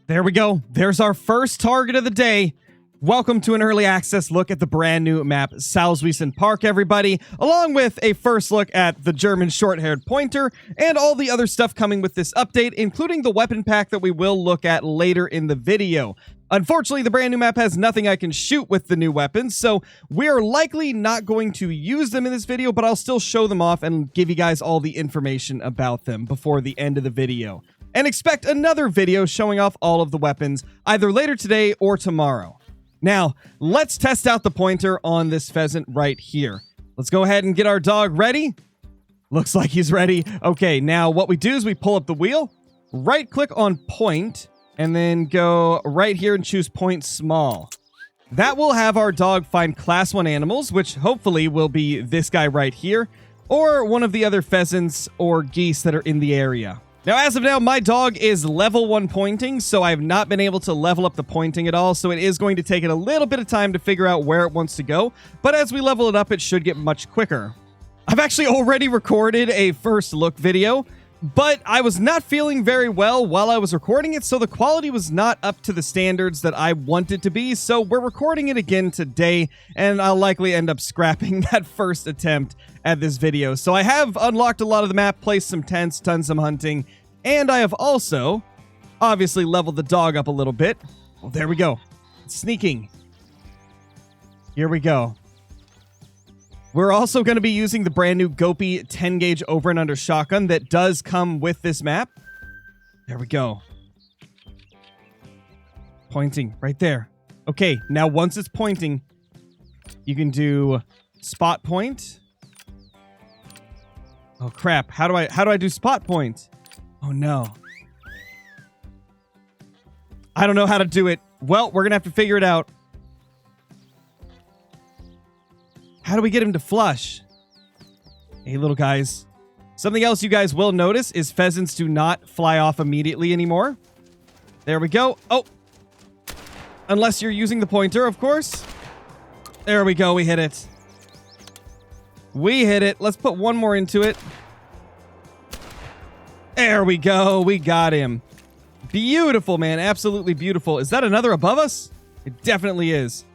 There we go. There's our first target of the day. Welcome to an early access look at the brand new map, Salzwiesen Park, everybody, along with a first look at the German short-haired pointer and all the other stuff coming with this update, including the weapon pack that we will look at later in the video. Unfortunately, the brand new map has nothing I can shoot with the new weapons, so we're likely not going to use them in this video, but I'll still show them off and give you guys all the information about them before the end of the video. And expect another video showing off all of the weapons, either later today or tomorrow. Now, let's test out the pointer on this pheasant right here. Let's go ahead and get our dog ready. Looks like he's ready. Okay, now what we do is we pull up the wheel, right-click on point, and then go right here and choose point small. That will have our dog find class 1 animals, which hopefully will be this guy right here, or one of the other pheasants or geese that are in the area. Now, as of now, my dog is level 1 pointing, so I have not been able to level up the pointing at all, so it is going to take it a little bit of time to figure out where it wants to go, but as we level it up, it should get much quicker. I've actually already recorded a first look video, but I was not feeling very well while I was recording it, so the quality was not up to the standards that I want it to be, so we're recording it again today, and I'll likely end up scrapping that first attempt at this video. So I have unlocked a lot of the map, placed some tents, done some hunting, and I have also obviously leveled the dog up a little bit. Well, there we go. Sneaking. Here we go. We're also going to be using the brand new Gopi 10 gauge over and under shotgun that does come with this map. There we go. Pointing right there. Okay, now once it's pointing, you can do spot point. Oh crap, how do I do spot point? Oh no. I don't know how to do it. Well, we're gonna have to figure it out. How do we get him to flush? Hey, little guys. Something else you guys will notice is pheasants do not fly off immediately anymore. There we go. Oh. Unless you're using the pointer, of course. There we go. We hit it. We hit it. Let's put one more into it. There we go. We got him. Beautiful, man. Absolutely beautiful. Is that another above us? It definitely is.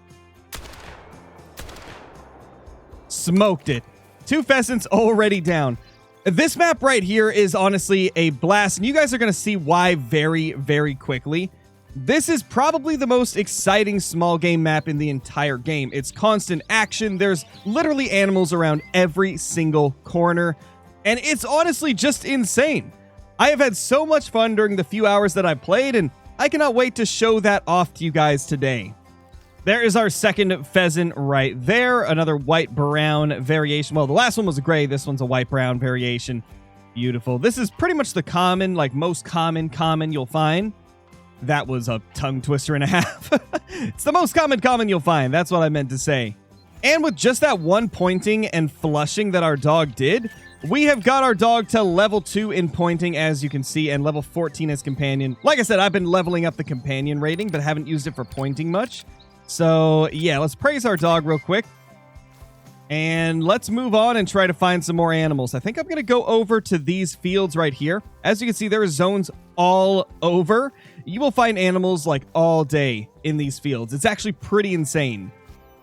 Smoked it. 2 pheasants already down. This map right here is honestly a blast, and you guys are going to see why very, very quickly. This is probably the most exciting small game map in the entire game. It's constant action. There's literally animals around every single corner, and it's honestly just insane. I have had so much fun during the few hours that I played, and I cannot wait to show that off to you guys today. There is our second pheasant right there. Another white-brown variation. Well, the last one was a gray. This one's a white-brown variation. Beautiful. This is pretty much the common, like most common you'll find. That was a tongue twister and a half. It's the most common you'll find. That's what I meant to say. And with just that one pointing and flushing that our dog did, we have got our dog to level 2 in pointing, as you can see, and level 14 as companion. Like I said, I've been leveling up the companion rating, but haven't used it for pointing much. So, yeah, let's praise our dog real quick. And let's move on and try to find some more animals. I think I'm going to go over to these fields right here. As you can see, there are zones all over. You will find animals like all day in these fields. It's actually pretty insane.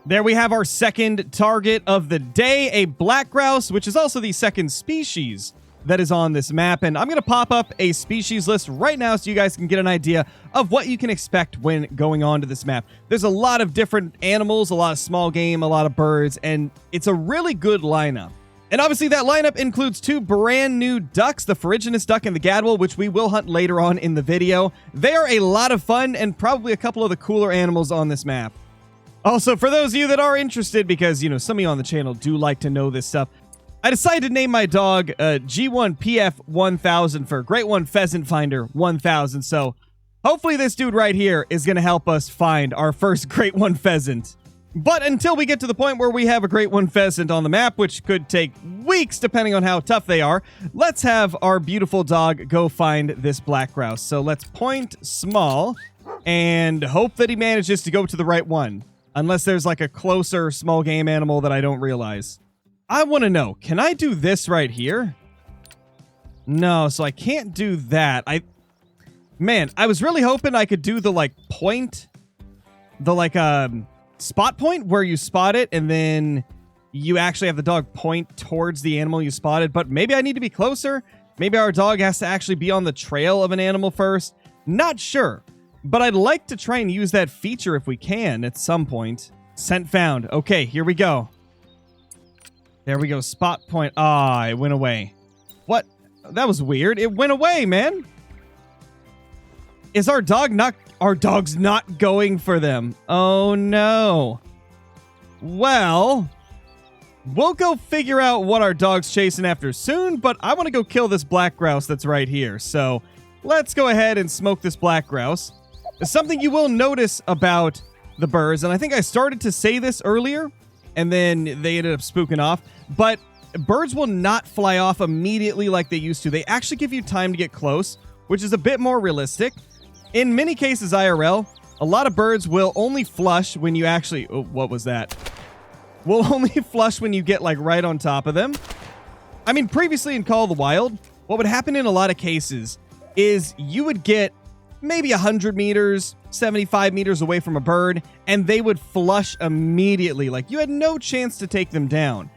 There we have our second target of the day, a black grouse, which is also the second species that is on this map. And I'm going to pop up a species list right now so you guys can get an idea of what you can expect when going on to this map. There's a lot of different animals, a lot of small game, a lot of birds, and it's a really good lineup. And obviously that lineup includes 2 brand new ducks, the Ferruginous duck and the gadwall, which we will hunt later on in the video. They are a lot of fun and probably a couple of the cooler animals on this map. Also, for those of you that are interested, because, you know, some of you on the channel do like to know this stuff, I decided to name my dog G1PF 1000 for Great One Pheasant Finder 1000. So hopefully this dude right here is going to help us find our first Great One pheasant. But until we get to the point where we have a Great One pheasant on the map, which could take weeks depending on how tough they are, let's have our beautiful dog go find this black grouse. So let's point small and hope that he manages to go to the right one. Unless there's like a closer small game animal that I don't realize. I want to know, can I do this right here? No, so I can't do that. Man, I was really hoping I could do the like point, the like spot point where you spot it and then you actually have the dog point towards the animal you spotted. But maybe I need to be closer. Maybe our dog has to actually be on the trail of an animal first. Not sure, but I'd like to try and use that feature if we can at some point. Scent found. Okay, here we go. There we go. Spot point. Ah, it went away. What? That was weird. It went away, man. Is our dog not... Our dog's not going for them. Oh, no. Well, we'll go figure out what our dog's chasing after soon, but I want to go kill this black grouse that's right here. So let's go ahead and smoke this black grouse. Something you will notice about the birds, and I think I started to say this earlier, and then they ended up spooking off, but birds will not fly off immediately like they used to. They actually give you time to get close, which is a bit more realistic. In many cases IRL, a lot of birds will only flush when you actually... Oh, what was that? Will only flush when you get like right on top of them. I mean, previously in Call of the Wild, what would happen in a lot of cases is you would get maybe 100 meters, 75 meters away from a bird, and they would flush immediately. Like, you had no chance to take them down.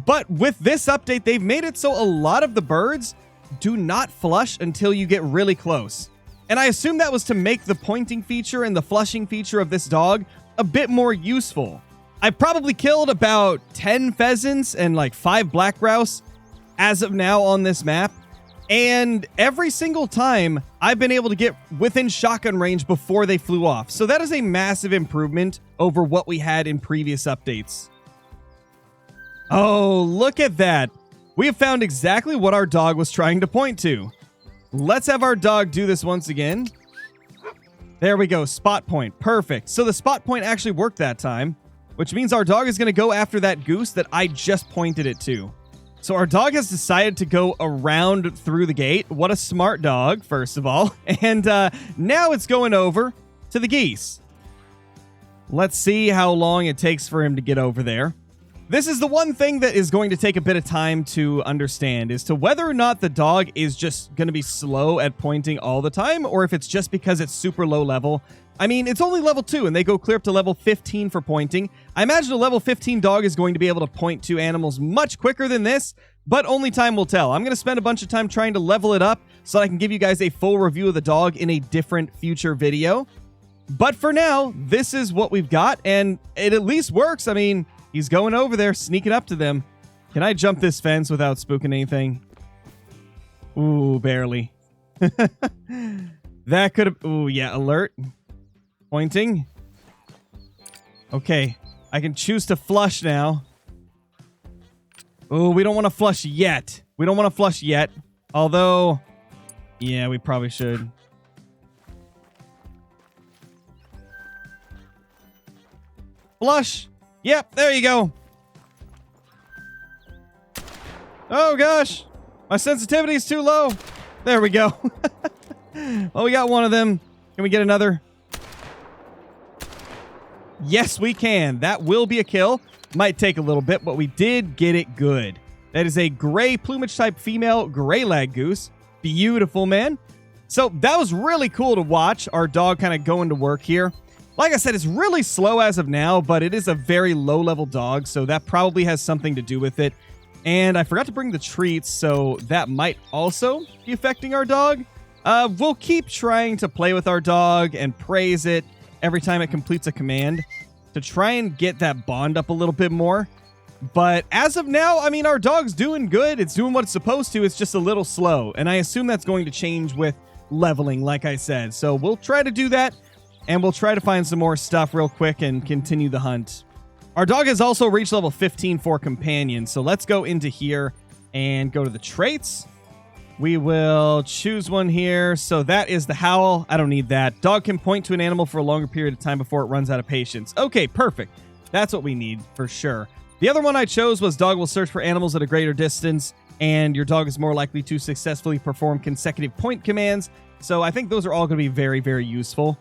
But with this update, they've made it so a lot of the birds do not flush until you get really close. And I assume that was to make the pointing feature and the flushing feature of this dog a bit more useful. I've probably killed about 10 pheasants and like 5 black grouse as of now on this map. And every single time, I've been able to get within shotgun range before they flew off. So that is a massive improvement over what we had in previous updates. Oh, look at that. We have found exactly what our dog was trying to point to. Let's have our dog do this once again. There we go. Spot point. Perfect. So the spot point actually worked that time, which means our dog is going to go after that goose that I just pointed it to. So our dog has decided to go around through the gate. What a smart dog, first of all. And now it's going over to the geese. Let's see how long it takes for him to get over there. This is the one thing that is going to take a bit of time to understand, is to whether or not the dog is just going to be slow at pointing all the time, or if it's just because it's super low level. I mean, it's only level 2, and they go clear up to level 15 for pointing. I imagine a level 15 dog is going to be able to point to animals much quicker than this, but only time will tell. I'm going to spend a bunch of time trying to level it up so that I can give you guys a full review of the dog in a different future video. But for now, this is what we've got, and it at least works. I mean, he's going over there, sneaking up to them. Can I jump this fence without spooking anything? Ooh, barely. That could have... Ooh, yeah, alert. Pointing. Okay, I can choose to flush now. Ooh, we don't want to flush yet. We don't want to flush yet. Although, yeah, we probably should. Flush. Yep, there you go. Oh, gosh. My sensitivity is too low. There we go. Well, we got one of them. Can we get another? Yes, we can. That will be a kill. Might take a little bit, but we did get it good. That is a gray plumage type female gray lag goose. Beautiful, man. So that was really cool to watch. Our dog kind of going to work here. Like I said, it's really slow as of now, but it is a very low-level dog, so that probably has something to do with it. And I forgot to bring the treats, so that might also be affecting our dog. We'll keep trying to play with our dog and praise it every time it completes a command to try and get that bond up a little bit more. But as of now, I mean, our dog's doing good. It's doing what it's supposed to. It's just a little slow, and I assume that's going to change with leveling, like I said. So we'll try to do that. And we'll try to find some more stuff real quick and continue the hunt. Our dog has also reached level 15 for companion. So let's go into here and go to the traits. We will choose one here. So that is the howl. I don't need that. Dog can point to an animal for a longer period of time before it runs out of patience. Okay, perfect. That's what we need for sure. The other one I chose was dog will search for animals at a greater distance, and your dog is more likely to successfully perform consecutive point commands. So I think those are all going to be very, very useful.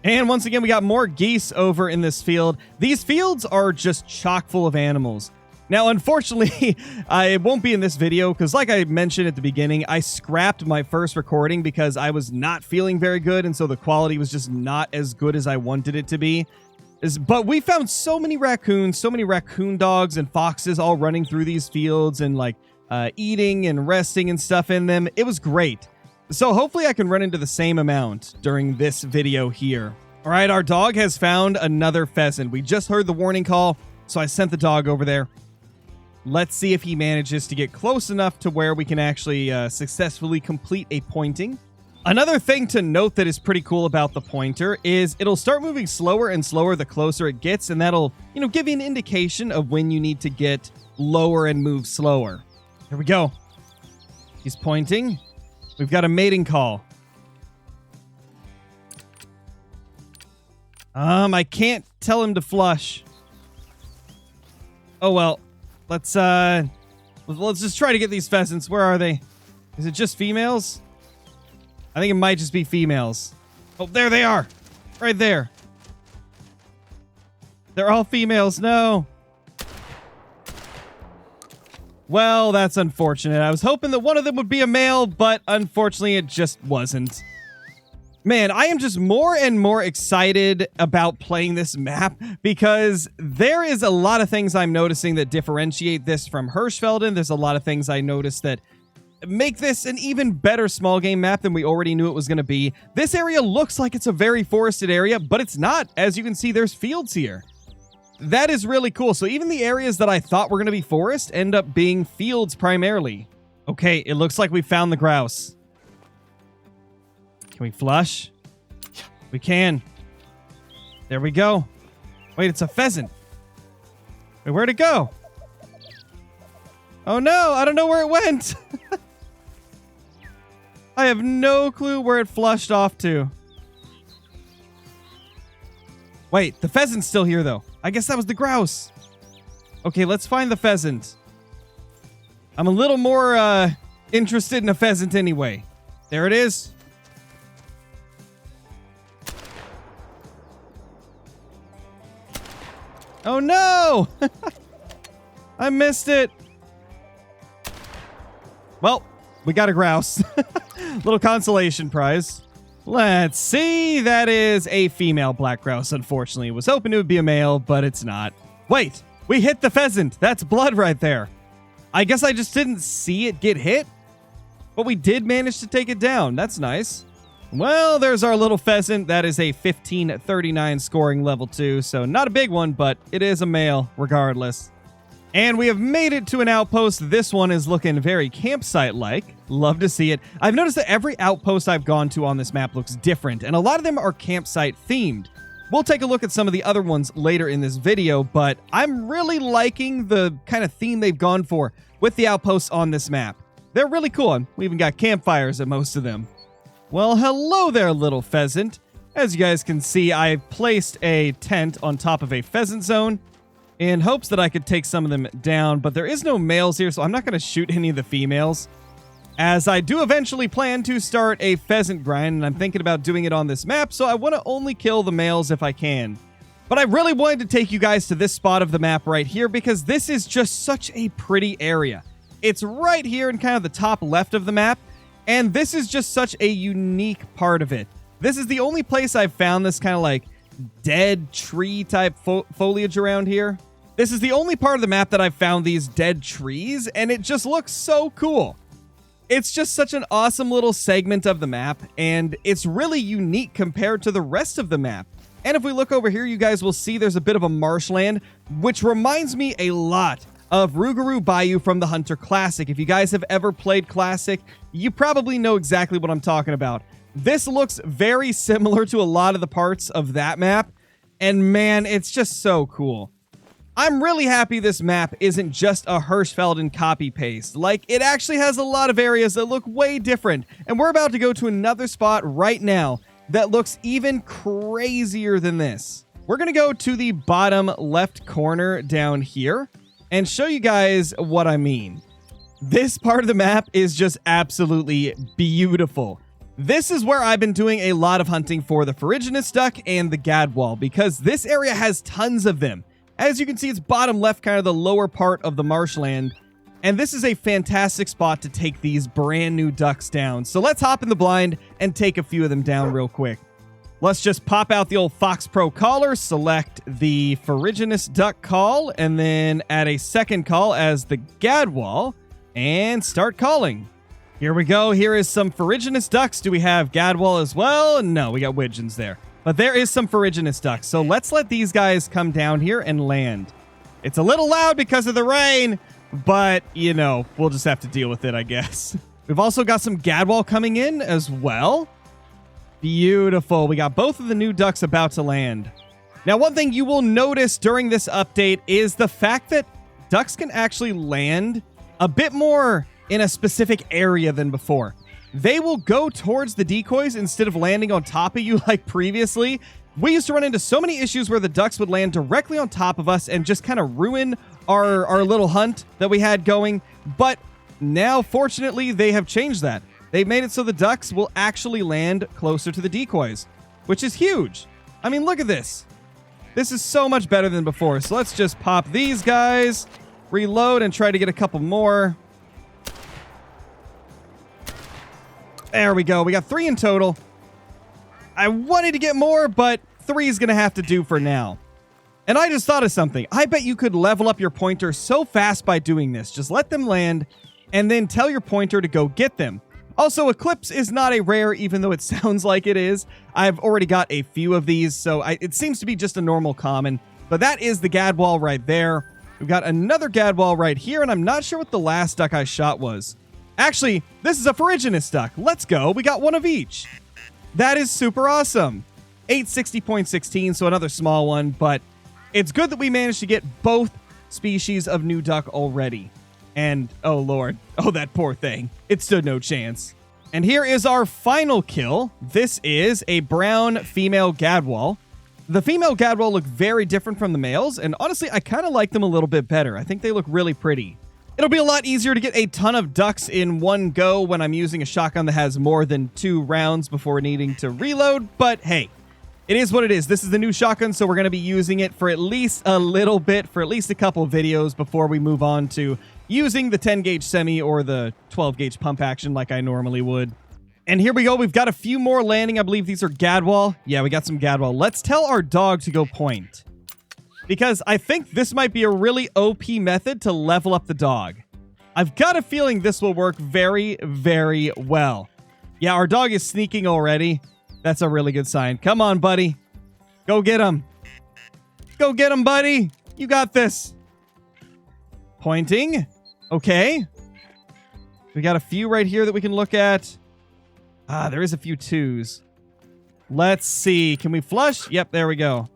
And once again, we got more geese over in this field. These fields are just chock full of animals. Now, unfortunately, it won't be in this video because like I mentioned at the beginning, I scrapped my first recording because I was not feeling very good. And so the quality was just not as good as I wanted it to be. But we found so many raccoons, so many raccoon dogs and foxes all running through these fields and like eating and resting and stuff in them. It was great. So hopefully I can run into the same amount during this video here. All right, our dog has found another pheasant. We just heard the warning call, so I sent the dog over there. Let's see if he manages to get close enough to where we can actually successfully complete a pointing. Another thing to note that is pretty cool about the pointer is it'll start moving slower and slower the closer it gets, and that'll, give you an indication of when you need to get lower and move slower. Here we go. He's pointing. We've got a mating call. I can't tell him to flush. Oh well. Let's just try to get these pheasants. Where are they? Is it just females? I think it might just be females. Oh, there they are. Right there. They're all females. No. Well, that's unfortunate. I was hoping that one of them would be a male, but unfortunately it just wasn't. Man, I am just more and more excited about playing this map because there is a lot of things I'm noticing that differentiate this from Hirschfelden. There's a lot of things I noticed that make this an even better small game map than we already knew it was going to be. This area looks like it's a very forested area, but it's not. As you can see, there's fields here. That is really cool. So even the areas that I thought were going to be forest end up being fields primarily. Okay, it looks like we found the grouse. Can we flush? We can. There we go. Wait, it's a pheasant. Wait, where'd it go? Oh no, I don't know where it went. I have no clue where it flushed off to. Wait, the pheasant's still here though. I guess that was the grouse. Okay, let's find the pheasant. I'm a little more interested in a pheasant anyway. There it is. Oh no! I missed it. Well, we got a grouse. Little consolation prize. Let's see. That is a female black grouse, unfortunately. Was hoping it would be a male, but it's not. Wait, we hit the pheasant. That's blood right there. I guess I just didn't see it get hit, but we did manage to take it down. That's nice. Well, there's our little pheasant. That is a 1539 scoring level 2, so not a big one, but it is a male regardless. And we have made it to an outpost. This one is looking very campsite-like. Love to see it. I've noticed that every outpost I've gone to on this map looks different, and a lot of them are campsite-themed. We'll take a look at some of the other ones later in this video, but I'm really liking the kind of theme they've gone for with the outposts on this map. They're really cool, and we even got campfires at most of them. Well, hello there, little pheasant. As you guys can see, I've placed a tent on top of a pheasant zone in hopes that I could take some of them down, but there is no males here, so I'm not going to shoot any of the females, as I do eventually plan to start a pheasant grind, and I'm thinking about doing it on this map, so I want to only kill the males if I can. But I really wanted to take you guys to this spot of the map right here, because this is just such a pretty area. It's right here in kind of the top left of the map, and this is just such a unique part of it. This is the only place I've found this kind of like dead tree type foliage around here. This is the only part of the map that I've found these dead trees, and it just looks so cool. It's just such an awesome little segment of the map, and it's really unique compared to the rest of the map. And if we look over here, you guys will see there's a bit of a marshland, which reminds me a lot of Rougarou Bayou from the Hunter Classic. If you guys have ever played Classic, you probably know exactly what I'm talking about. This looks very similar to a lot of the parts of that map, and man, it's just so cool. I'm really happy this map isn't just a Hirschfelden copy-paste. Like, it actually has a lot of areas that look way different, and we're about to go to another spot right now that looks even crazier than this. We're going to go to the bottom left corner down here and show you guys what I mean. This part of the map is just absolutely beautiful. This is where I've been doing a lot of hunting for the ferruginous duck and the gadwall, because this area has tons of them. As you can see, it's bottom left, kind of the lower part of the marshland. And this is a fantastic spot to take these brand new ducks down. So let's hop in the blind and take a few of them down real quick. Let's just pop out the old Fox Pro caller, select the ferruginous duck call, and then add a second call as the gadwall, and start calling. Here we go. Here is some ferruginous ducks. Do we have gadwall as well? No, we got widgeons there. But there is some ferruginous ducks. So let's let these guys come down here and land. It's a little loud because of the rain, but, you know, we'll just have to deal with it, I guess. We've also got some gadwall coming in as well. Beautiful. We got both of the new ducks about to land. Now, one thing you will notice during this update is the fact that ducks can actually land a bit more in a specific area than before. They will go towards the decoys instead of landing on top of you like previously. We used to run into so many issues where the ducks would land directly on top of us and just kind of ruin our little hunt that we had going. But now, fortunately, they have changed that. They've made it so the ducks will actually land closer to the decoys, which is huge. I mean, look at this. This is so much better than before. So let's just pop these guys, reload, and try to get a couple more. There we go. We got 3 in total. I wanted to get more, but 3 is going to have to do for now. And I just thought of something. I bet you could level up your pointer so fast by doing this. Just let them land and then tell your pointer to go get them. Also, Eclipse is not a rare, even though it sounds like it is. I've already got a few of these, so it seems to be just a normal common. But that is the gadwall right there. We've got another gadwall right here, and I'm not sure what the last duck I shot was. Actually, this is a ferruginous duck. Let's go. We got one of each. That is super awesome. 860.16, so another small one, but it's good that we managed to get both species of new duck already. And, oh lord, oh that poor thing. It stood no chance. And here is our final kill. This is a brown female gadwall. The female gadwall look very different from the males, and honestly, I kind of like them a little bit better. I think they look really pretty. It'll be a lot easier to get a ton of ducks in one go when I'm using a shotgun that has more than 2 rounds before needing to reload, but hey, it is what it is. This is the new shotgun, so we're going to be using it for at least a little bit, for at least a couple videos before we move on to using the 10-gauge semi or the 12-gauge pump action like I normally would. And here we go. We've got a few more landing. I believe these are gadwall. Yeah, we got some gadwall. Let's tell our dog to go point, because I think this might be a really OP method to level up the dog. I've got a feeling this will work very, very well. Yeah, our dog is sneaking already. That's a really good sign. Come on, buddy. Go get him. Go get him, buddy. You got this. Pointing. Okay. We got a few right here that we can look at. Ah, there is a few 2s. Let's see. Can we flush? Yep, there we go.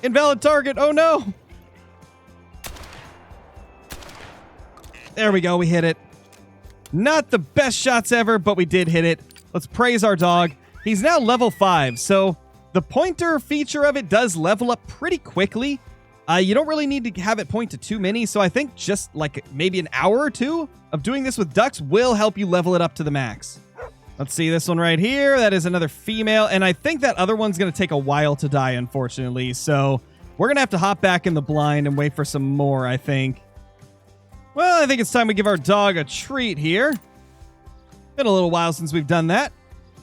Invalid target. Oh, no. There we go. We hit it. Not the best shots ever, but we did hit it. Let's praise our dog. He's now level 5, so the pointer feature of it does level up pretty quickly. You don't really need to have it point to too many, so I think just like maybe an hour or 2 of doing this with ducks will help you level it up to the max. Let's see this one right here. That is another female, and I think that other one's going to take a while to die, unfortunately, so we're going to have to hop back in the blind and wait for some more, I think. Well, I think it's time we give our dog a treat here. Been a little while since we've done that.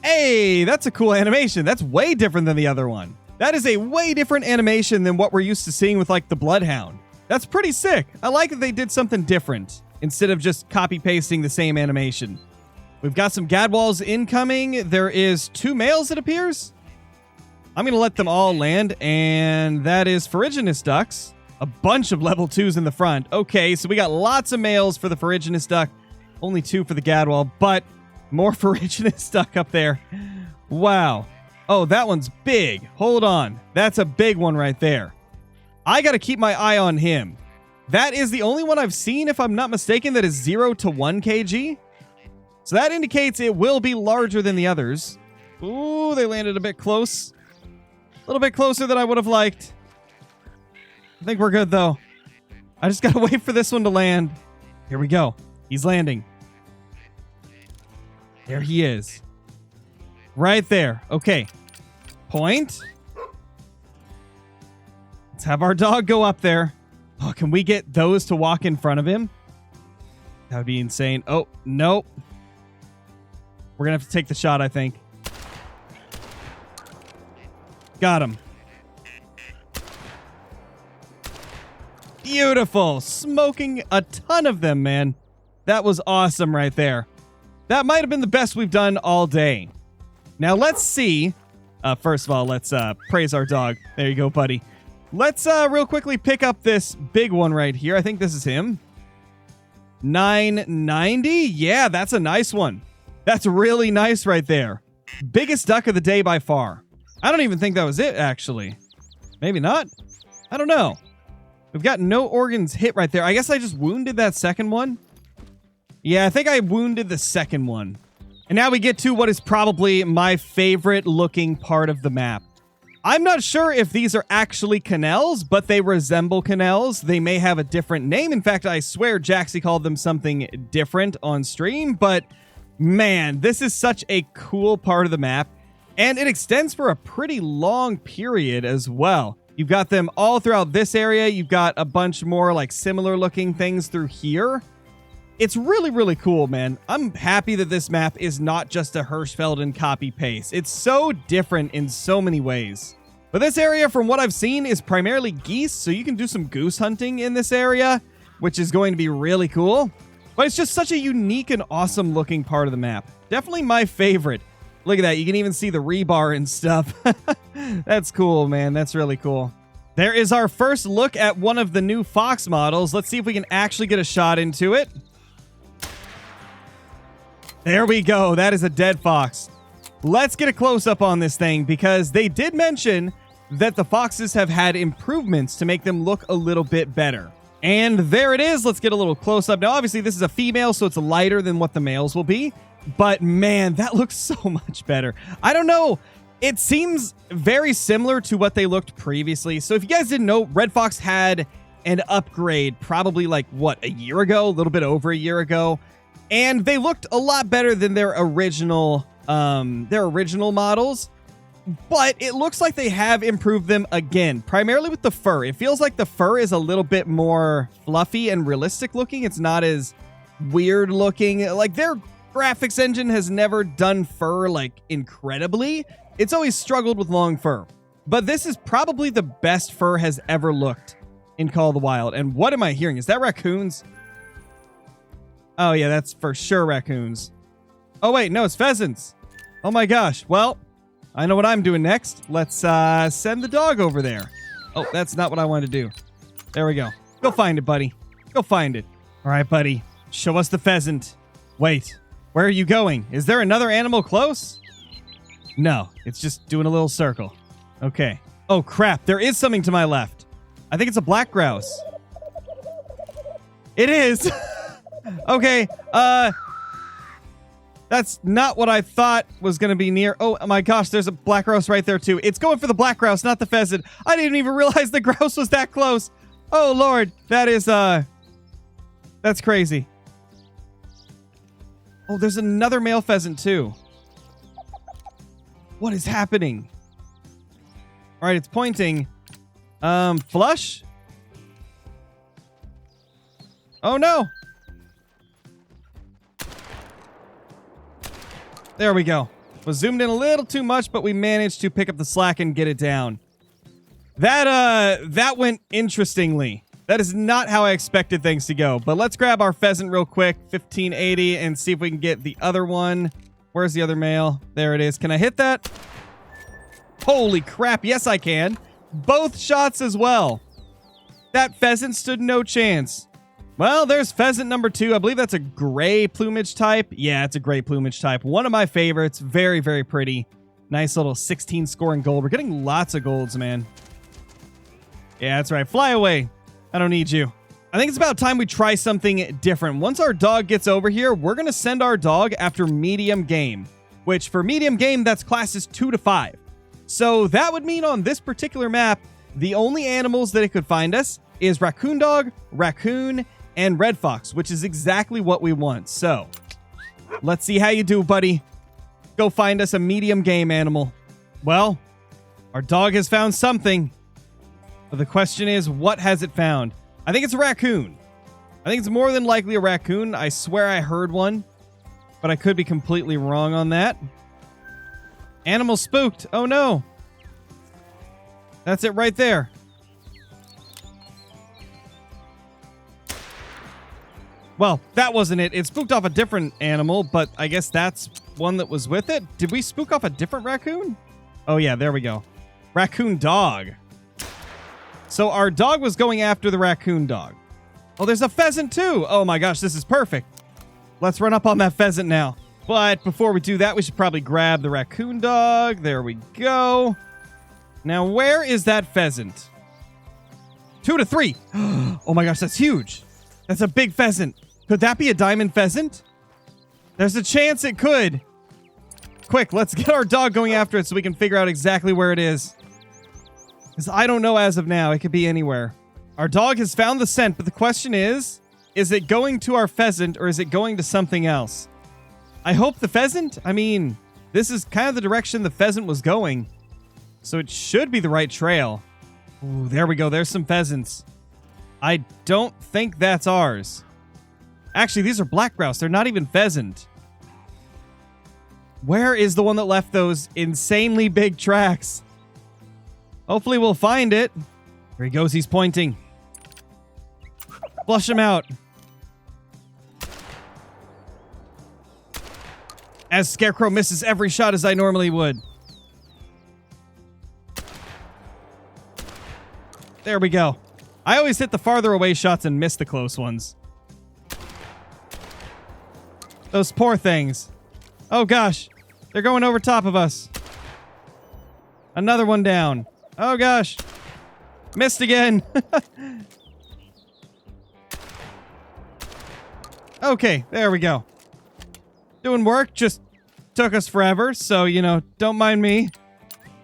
Hey, that's a cool animation. That's way different than the other one. That is a way different animation than what we're used to seeing with, like, the Bloodhound. That's pretty sick. I like that they did something different instead of just copy-pasting the same animation. We've got some gadwalls incoming. There is 2 males, it appears. I'm going to let them all land, and that is ferruginous ducks. A bunch of level 2s in the front. Okay, so we got lots of males for the ferruginous duck. Only 2 for the gadwall, but more ferruginous duck up there. Wow. Oh, that one's big. Hold on. That's a big one right there. I got to keep my eye on him. That is the only one I've seen, if I'm not mistaken, that is 0 to 1 kg. So that indicates it will be larger than the others. Ooh, they landed a bit close. A little bit closer than I would have liked. I think we're good, though. I just gotta wait for this one to land. Here we go. He's landing. There he is. Right there. Okay. Point. Let's have our dog go up there. Oh, can we get those to walk in front of him? That would be insane. Oh, nope. We're going to have to take the shot, I think. Got him. Beautiful. Smoking a ton of them, man. That was awesome right there. That might have been the best we've done all day. Now, let's see. First of all, let's praise our dog. There you go, buddy. Let's real quickly pick up this big one right here. I think this is him. 990. Yeah, that's a nice one. That's really nice right there. Biggest duck of the day by far. I don't even think that was it, actually. Maybe not. I don't know. We've got no organs hit right there. I guess I just wounded that second one. Yeah, I think I wounded the second one. And now we get to what is probably my favorite looking part of the map. I'm not sure if these are actually canals, but they resemble canals. They may have a different name. In fact, I swear Jaxie called them something different on stream, but man, this is such a cool part of the map, and it extends for a pretty long period as well. You've got them all throughout this area. You've got a bunch more like similar looking things through here. It's really, really cool, man. I'm happy that this map is not just a Hirschfelden copy-paste. It's so different in so many ways. But this area, from what I've seen, is primarily geese, so you can do some goose hunting in this area, which is going to be really cool. But it's just such a unique and awesome looking part of the map. Definitely my favorite. Look at that. You can even see the rebar and stuff. That's cool, man. That's really cool. There is our first look at one of the new fox models. Let's see if we can actually get a shot into it. There we go. That is a dead fox. Let's get a close-up on this thing because they did mention that the foxes have had improvements to make them look a little bit better. And there it is. Let's get a little close-up. Now, obviously, this is a female, so it's lighter than what the males will be. But, man, that looks so much better. I don't know. It seems very similar to what they looked previously. So if you guys didn't know, Red Fox had an upgrade probably like, what, a year ago? A little bit over a year ago. And they looked a lot better than their original models. But it looks like they have improved them again, primarily with the fur. It feels like the fur is a little bit more fluffy and realistic looking. It's not as weird looking. Like, their graphics engine has never done fur, like, incredibly. It's always struggled with long fur. But this is probably the best fur has ever looked in Call of the Wild. And what am I hearing? Is that raccoons? Oh, yeah, that's for sure raccoons. Oh, wait, no, it's pheasants. Oh, my gosh. Well, I know what I'm doing next. Let's send the dog over there. Oh, that's not what I wanted to do. There we go. Go find it, buddy. Go find it. All right, buddy. Show us the pheasant. Wait, where are you going? Is there another animal close? No, it's just doing a little circle. Okay. Oh, crap. There is something to my left. I think it's a black grouse. It is. Okay. That's not what I thought was going to be near. Oh my gosh, there's a black grouse right there too. It's going for the black grouse, not the pheasant. I didn't even realize the grouse was that close. Oh Lord, that is that's crazy. Oh, there's another male pheasant too. What is happening? All right, it's pointing. Flush? Oh no. There we go. Was zoomed in a little too much, but we managed to pick up the slack and get it down. That went interestingly. That is not how I expected things to go. But let's grab our pheasant real quick, 1580, and see if we can get the other one. Where's the other male? There it is. Can I hit that? Holy crap. Yes, I can. Both shots as well. That pheasant stood no chance. Well, there's pheasant number 2. I believe that's a gray plumage type. Yeah, it's a gray plumage type. One of my favorites. Very, very pretty. Nice little 16 scoring gold. We're getting lots of golds, man. Yeah, that's right. Fly away. I don't need you. I think it's about time we try something different. Once our dog gets over here, we're going to send our dog after medium game, which for medium game, that's classes 2 to 5. So that would mean on this particular map, the only animals that it could find us is raccoon dog, raccoon, and red fox, which is exactly what we want. So let's see how you do, buddy. go find us a medium game animal. Well, our dog has found something. But the question is, what has it found? I think it's a raccoon. I think it's more than likely a raccoon. I swear I heard one, but I could be completely wrong on that. Animal spooked. Oh no. That's it right there. Well, that wasn't it. It spooked off a different animal, but I guess that's one that was with it. Did we spook off a different raccoon? Oh yeah, there we go. Raccoon dog. So our dog was going after the raccoon dog. Oh, there's a pheasant too. Oh my gosh, this is perfect. Let's run up on that pheasant now. But before we do that, we should probably grab the raccoon dog. There we go. Now, where is that pheasant? 2 to 3. Oh my gosh, that's huge. That's a big pheasant. Could that be a diamond pheasant? There's a chance it could. Quick, let's get our dog going after it so we can figure out exactly where it is. Because I don't know as of now. It could be anywhere. Our dog has found the scent, but the question is it going to our pheasant or is it going to something else? I hope the pheasant. I mean, this is kind of the direction the pheasant was going. So it should be the right trail. Ooh, there we go. There's some pheasants. I don't think that's ours. Actually, these are black grouse. They're not even pheasant. Where is the one that left those insanely big tracks? Hopefully we'll find it. Here he goes. He's pointing. Flush him out. As Scarecrow misses every shot as I normally would. There we go. I always hit the farther away shots and miss the close ones. Those poor things. Oh gosh. They're going over top of us. Another one down. Oh gosh. Missed again. Okay, there we go. Doing work, just took us forever, so, you know, don't mind me.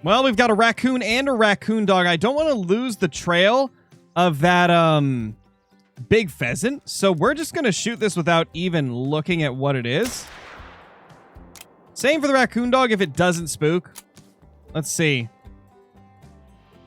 Well, we've got a raccoon and a raccoon dog. I don't want to lose the trail of that, big pheasant, so we're just going to shoot this without even looking at what it is. Same for the raccoon dog if it doesn't spook. Let's see.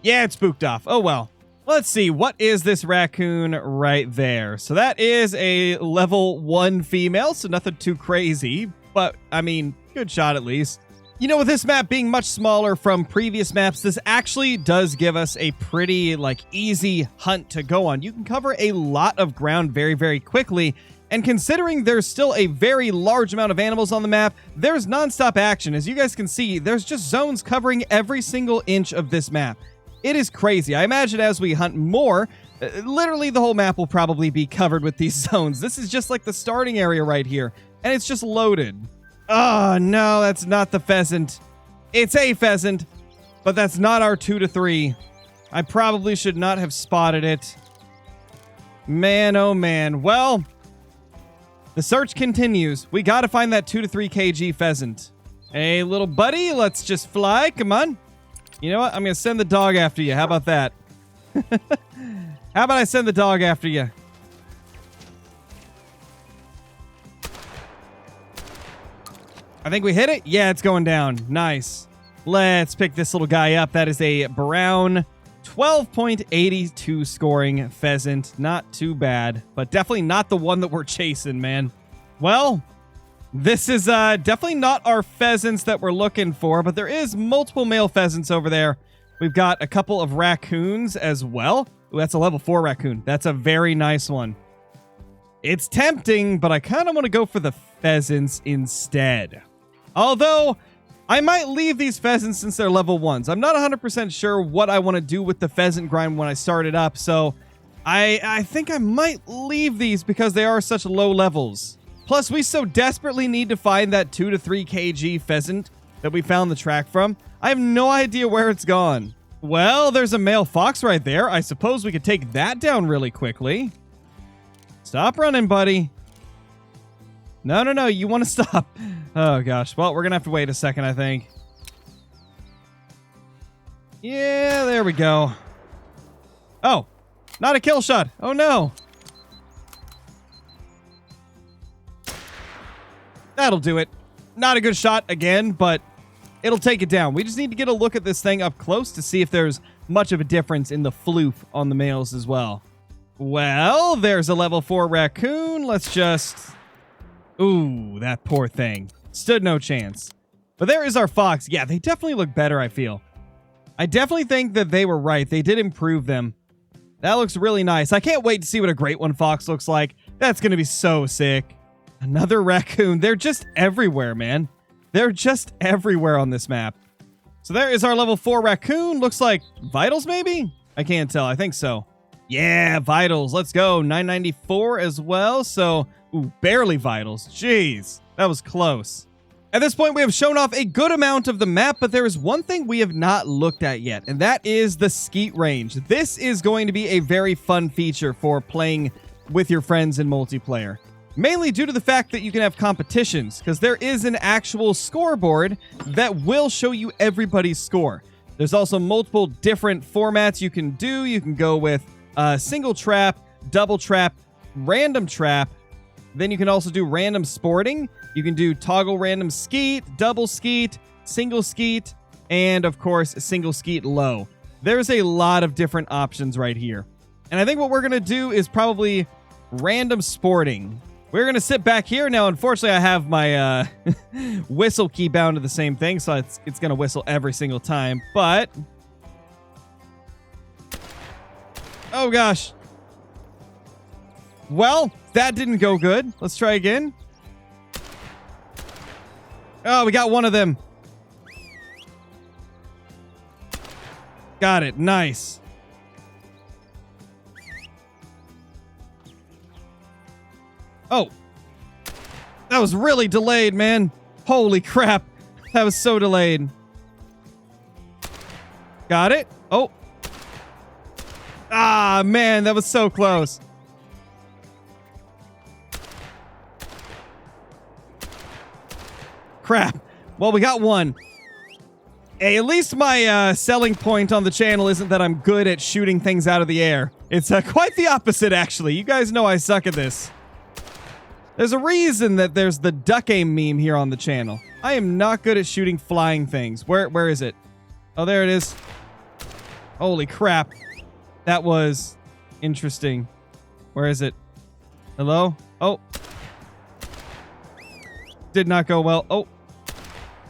Yeah, it spooked off. Oh, well. Let's see. What is this raccoon right there? So that is a level 1 female, so nothing too crazy. But, I mean, good shot at least. You know, with this map being much smaller from previous maps, this actually does give us a pretty, like, easy hunt to go on. You can cover a lot of ground very, very quickly. And considering there's still a very large amount of animals on the map, there's nonstop action. As you guys can see, there's just zones covering every single inch of this map. It is crazy. I imagine as we hunt more, literally the whole map will probably be covered with these zones. This is just like the starting area right here, and it's just loaded. Oh, no, that's not the pheasant. It's a pheasant, but that's not our 2 to 3. I probably should not have spotted it. Man, oh man. Well, the search continues. We gotta find that 2 to 3 kg pheasant. Hey, little buddy, let's just fly. Come on. You know what? I'm going to send the dog after you. How about that? How about I send the dog after you? I think we hit it. Yeah, it's going down. Nice. Let's pick this little guy up. That is a brown 12.82 scoring pheasant. Not too bad, but definitely not the one that we're chasing, man. Well, this is definitely not our pheasants that we're looking for, but there is multiple male pheasants over there. We've got a couple of raccoons as well. Ooh, that's a level 4 raccoon. That's a very nice one. It's tempting, but I kind of want to go for the pheasants instead. Although, I might leave these pheasants since they're level 1s. I'm not 100% sure what I want to do with the pheasant grind when I start it up, so I think I might leave these because they are such low levels. Plus, we so desperately need to find that 2 to 3 kg pheasant that we found the track from. I have no idea where it's gone. Well, there's a male fox right there. I suppose we could take that down really quickly. Stop running, buddy. No, no, no. You want to stop. Oh, gosh. Well, we're going to have to wait a second, I think. Yeah, there we go. Oh, not a kill shot. Oh, no. That'll do it. Not a good shot again, but it'll take it down. We just need to get a look at this thing up close to see if there's much of a difference in the floof on the males as well. Well, there's a level 4 raccoon. Let's just... Ooh, that poor thing. Stood no chance. But there is our fox. Yeah, they definitely look better, I feel. I definitely think that they were right. They did improve them. That looks really nice. I can't wait to see what a great one fox looks like. That's going to be so sick. Another raccoon. They're just everywhere, man. They're just everywhere on this map. So there is our level 4 raccoon. Looks like vitals, maybe? I can't tell. I think so. Yeah, vitals. Let's go. 994 as well. So, ooh, barely vitals. Jeez, that was close. At this point, we have shown off a good amount of the map, but there is one thing we have not looked at yet, and that is the skeet range. This is going to be a very fun feature for playing with your friends in multiplayer. Mainly due to the fact that you can have competitions, because there is an actual scoreboard that will show you everybody's score. There's also multiple different formats you can do. You can go with single trap, double trap, random trap. Then you can also do random sporting. You can do toggle random skeet, double skeet, single skeet, and of course, single skeet low. There's a lot of different options right here. And I think what we're going to do is probably random sporting. We're going to sit back here. Now, unfortunately, I have my whistle key bound to the same thing, so it's going to whistle every single time. But... oh, gosh. Well, that didn't go good. Let's try again. Oh, we got one of them. Got it. Nice. Oh. That was really delayed, man. Holy crap. That was so delayed. Got it. Oh. Ah, man. That was so close. Crap. Well, we got one. Hey, at least my selling point on the channel isn't that I'm good at shooting things out of the air. It's quite the opposite, actually. You guys know I suck at this. There's a reason that there's the duck aim meme here on the channel. I am not good at shooting flying things. Where is it? Oh, there it is. Holy crap. That was interesting. Where is it? Hello? Oh. Did not go well. Oh.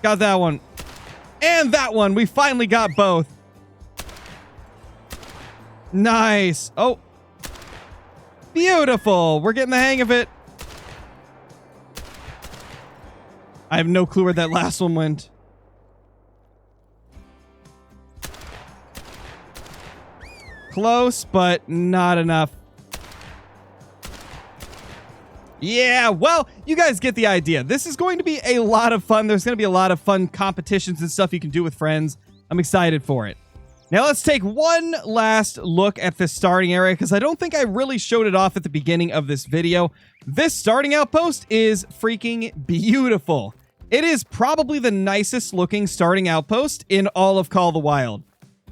Got that one. And that one. We finally got both. Nice. Oh. Beautiful. We're getting the hang of it. I have no clue where that last one went. Close, but not enough. Yeah, well, you guys get the idea. This is going to be a lot of fun. There's going to be a lot of fun competitions and stuff you can do with friends. I'm excited for it. Now let's take one last look at the starting area, because I don't think I really showed it off at the beginning of this video. This starting outpost is freaking beautiful. It is probably the nicest looking starting outpost in all of Call of the Wild.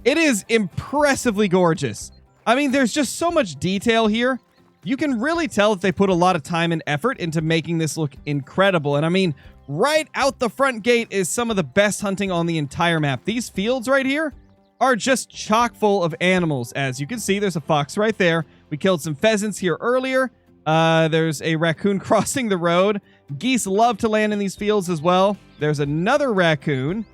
It is impressively gorgeous. I mean, there's just so much detail here. You can really tell that they put a lot of time and effort into making this look incredible. And I mean, right out the front gate is some of the best hunting on the entire map. These fields right here are just chock full of animals. As you can see, there's a fox right there. We killed some pheasants here earlier. There's a raccoon crossing the road. Geese love to land in these fields as well. There's another raccoon.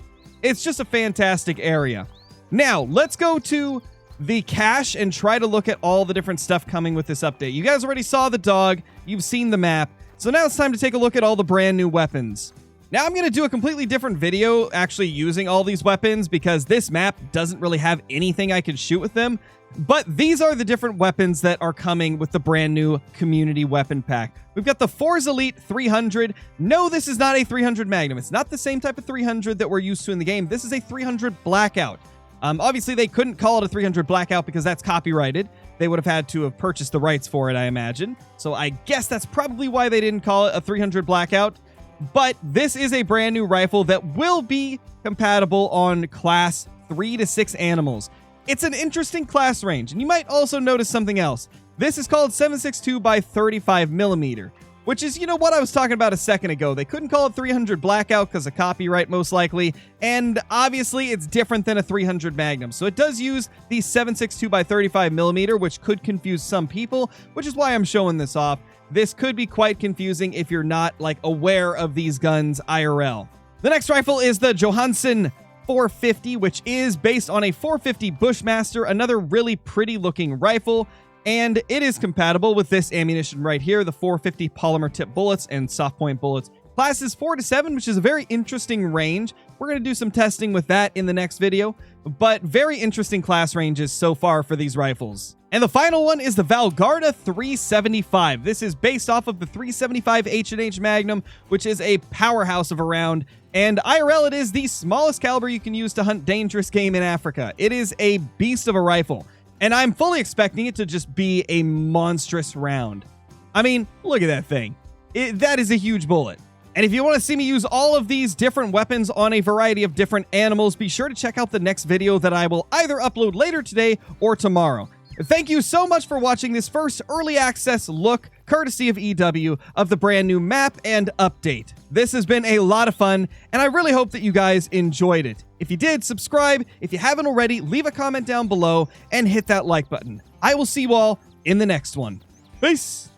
It's just a fantastic area. Now, let's go to the cache and try to look at all the different stuff coming with this update. You guys already saw the dog. You've seen the map. So now it's time to take a look at all the brand new weapons. Now I'm going to do a completely different video actually using all these weapons, because this map doesn't really have anything I can shoot with them. But these are the different weapons that are coming with the brand new community weapon pack. We've got the Force Elite 300. No, this is not a 300 Magnum. It's not the same type of 300 that we're used to in the game. This is a 300 Blackout. Obviously, they couldn't call it a 300 Blackout because that's copyrighted. They would have had to have purchased the rights for it, I imagine. So I guess that's probably why they didn't call it a 300 Blackout. But this is a brand new rifle that will be compatible on class 3 to 6 animals. It's an interesting class range, and you might also notice something else. This is called 7.62 by 35 millimeter. which is, you know, what I was talking about a second ago. They couldn't call it 300 Blackout because of copyright, most likely, and obviously it's different than a 300 Magnum. So it does use the 7.62 by 35 millimeter, which could confuse some people, which is why I'm showing this off. This could be quite confusing if you're not, like, aware of these guns IRL. The next rifle is the Johansen 450, which is based on a 450 Bushmaster, another really pretty looking rifle, and it is compatible with this ammunition right here, the 450 polymer tip bullets and soft point bullets. Classes 4 to 7, which is a very interesting range. We're going to do some testing with that in the next video, but very interesting class ranges so far for these rifles. And the final one is the Valgarda 375. This is based off of the 375 H&H Magnum, which is a powerhouse of a round. And IRL, it is the smallest caliber you can use to hunt dangerous game in Africa. It is a beast of a rifle, and I'm fully expecting it to just be a monstrous round. I mean, look at that thing. That is a huge bullet. And if you want to see me use all of these different weapons on a variety of different animals, be sure to check out the next video that I will either upload later today or tomorrow. Thank you so much for watching this first early access look, courtesy of EW, of the brand new map and update. This has been a lot of fun, and I really hope that you guys enjoyed it. If you did, subscribe. If you haven't already, leave a comment down below and hit that like button. I will see you all in the next one. Peace!